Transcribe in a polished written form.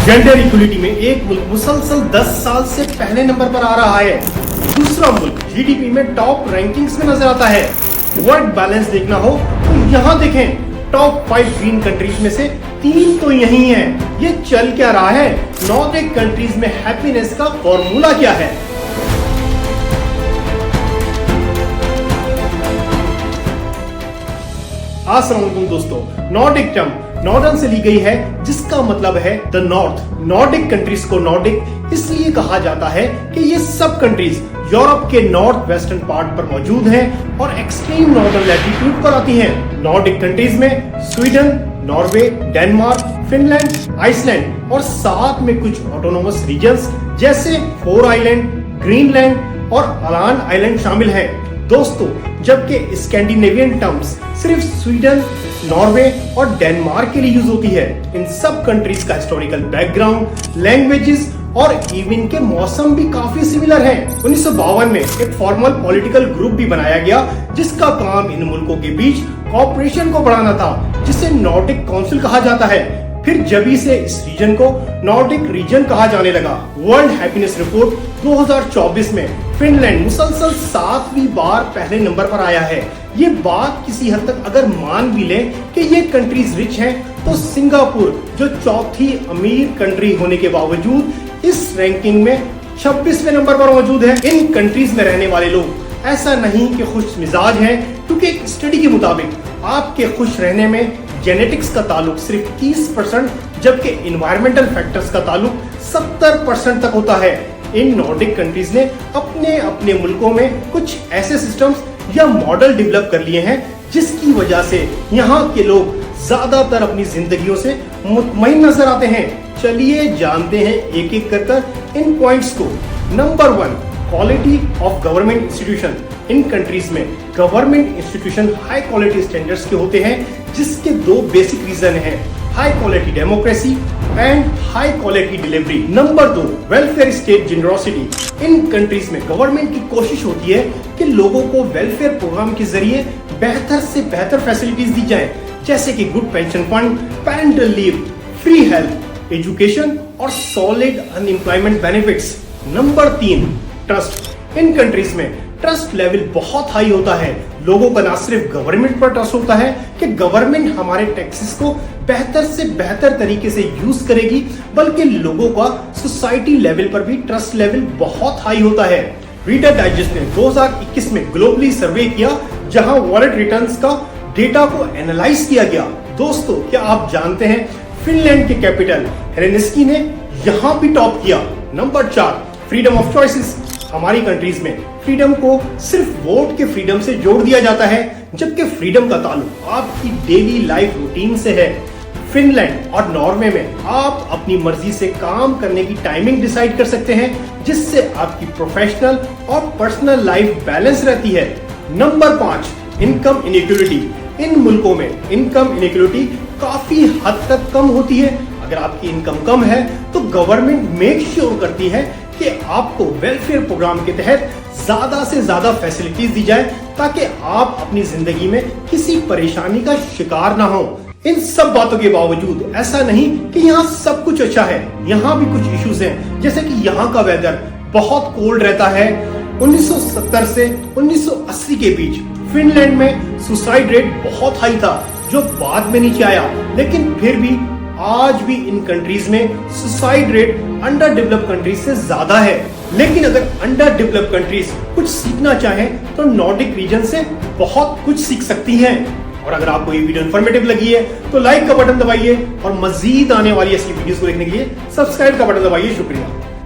Gender equality में एक मुल्क मुसलसल 10 साल से पहले नंबर पर आ रहा है। दूसरा मुल्क जीडीपी में टॉप रैंकिंग्स में नजर आता है। वर्क बैलेंस देखना हो तो यहाँ देखें, टॉप 5 ग्रीन कंट्रीज में से 3 तो यही हैं। ये चल क्या रहा है? नॉर्डिक कंट्रीज में हैप्पीनेस का फॉर्मूला क्या है? अस्सलाम वालेकुम दोस्तों, नॉर्डिक टर्म नॉर्डर्न से ली गई है, जिसका मतलब है द नॉर्थ। नॉर्डिक कंट्रीज को नॉर्डिक इसलिए कहा जाता है कि ये सब कंट्रीज यूरोप के नॉर्थ वेस्टर्न पार्ट पर मौजूद हैं और एक्सट्रीम नॉर्दर्न लैटिट्यूड पर आती हैं। नॉर्डिक कंट्रीज में Sweden, Norway, Denmark, Finland, Iceland और साथ में कुछ ऑटोनोमस रीजन्स जैसे फोर आइलैंड, ग्रीनलैंड और अलान आइलैंड शामिल हैं। दोस्तों, जबकि स्कैंडिनेवियन टर्म्स सिर्फ स्वीडन, नॉर्वे और डेनमार्क के लिए यूज होती है। इन सब कंट्रीज का हिस्टोरिकल बैकग्राउंड, लैंग्वेजेस और इवन के मौसम भी काफी सिमिलर हैं। 1952 में एक फॉर्मल पॉलिटिकल ग्रुप भी बनाया गया, जिसका काम इन मुल्कों के बीच कोऑपरेशन को बढ़ाना था, जिसे नॉर्डिक काउंसिल कहा जाता है। फिर जभी से इस रीजन को नॉर्डिक रीजन कहा जाने लगा। वर्ल्ड हैप्पीनेस रिपोर्ट 2024 में फिनलैंड मुसलसल 7वीं बार पहले नंबर पर आया है। ये बात किसी हद तक अगर मान भी लें कि ये कंट्रीज रिच हैं, तो सिंगापुर जो चौथी अमीर कंट्री होने के बावजूद इस रैंकिंग में 26वें नंबर पर मौजूद है। इन कंट्रीज में रहने वाले लोग ऐसा नहीं कि खुश मिजाज हैं, क्योंकि एक स्टडी के मुताबिक आपके खुश रहने में जेनेटिक्स का ताल्लुक सिर्फ 30%, जबकि इन्वायरमेंटल फैक्टर्स का ताल्लुक 70% तक होता है। इन नॉर्डिक कंट्रीज ने अपने अपने मुल्कों में कुछ ऐसे सिस्टम्स या मॉडल डेवलप कर लिए हैं, जिसकी वजह से यहाँ के लोग ज्यादातर अपनी जिंदगियों से मुतमईन नजर आते हैं। चलिए जानते हैं एक एक कर इन पॉइंट्स को। Number 1, quality of government institution. इन कंट्रीज में government institution high quality standards के होते हैं, जिसके 2 बेसिक रीजन हैं, high quality democracy and high quality delivery. Number 2, welfare state generosity. इन कंट्रीज में गवर्नमेंट की कोशिश होती है कि लोगों को वेलफेयर प्रोग्राम के जरिए बेहतर से बेहतर फैसिलिटीज दी जाए, जैसे कि good pension fund, parental leave, free health, education और solid unemployment benefits. Number 3, trust. इन कंट्रीज में ट्रस्ट लेवल बहुत हाई होता है। लोगों का ना सिर्फ गवर्नमेंट पर ट्रस्ट होता है कि गवर्नमेंट हमारे टैक्सेस को बेहतर से बेहतर तरीके से यूज करेगी, बल्कि लोगों का सोसाइटी लेवल पर भी ट्रस्ट लेवल बहुत हाई होता है। रीडर डाइजेस्ट ने 2021 में ग्लोबली सर्वे किया, जहां वॉलेट रिटर्न्स का डेटा को एनालाइज किया गया। दोस्तों, क्या आप जानते हैं फिनलैंड के कैपिटल हेलेसिंकी ने यहाँ भी टॉप किया। Number 4, freedom of choices. हमारी कंट्रीज में फ्रीडम को सिर्फ वोट के फ्रीडम से जोड़ दिया जाता है, जबकि फ्रीडम का ताल्लुक आपकी डेली लाइफ रूटीन से है। फिनलैंड और नॉर्वे में आप अपनी मर्जी से काम करने की टाइमिंग डिसाइड कर सकते हैं, जिससे आपकी प्रोफेशनल और पर्सनल लाइफ बैलेंस रहती है। Number 5, income inequality. इन मुल्कों में इनकम इनइक्वालिटी काफी हद तक कम होती है। अगर आपकी इनकम कम है तो गवर्नमेंट मेक श्योर करती है कि आपको वेलफेयर प्रोग्राम के तहत ज्यादा से ज्यादा फैसिलिटीज दी जाए, ताकि आप अपनी जिंदगी में किसी परेशानी का शिकार ना हो। इन सब बातों के बावजूद ऐसा नहीं कि यहाँ सब कुछ अच्छा है। यहाँ भी कुछ इश्यूज हैं, जैसे कि यहाँ का वेदर बहुत कोल्ड रहता है। 1970 से 1980 के बीच फिनलैंड में सुसाइड रेट बहुत हाई था, जो बाद में नीचे आया, लेकिन फिर भी आज भी इन कंट्रीज में suicide rate under developed countries से ज्यादा है। लेकिन अगर अंडर डेवलप्ड कंट्रीज कुछ सीखना चाहें तो नॉर्डिक रीजन से बहुत कुछ सीख सकती हैं। और अगर आपको ये वीडियो इन्फॉर्मेटिव लगी है तो लाइक का बटन दबाइए और मजीद आने वाली ऐसी वीडियोस को देखने के लिए सब्सक्राइब का बटन दबाइए। शुक्रिया।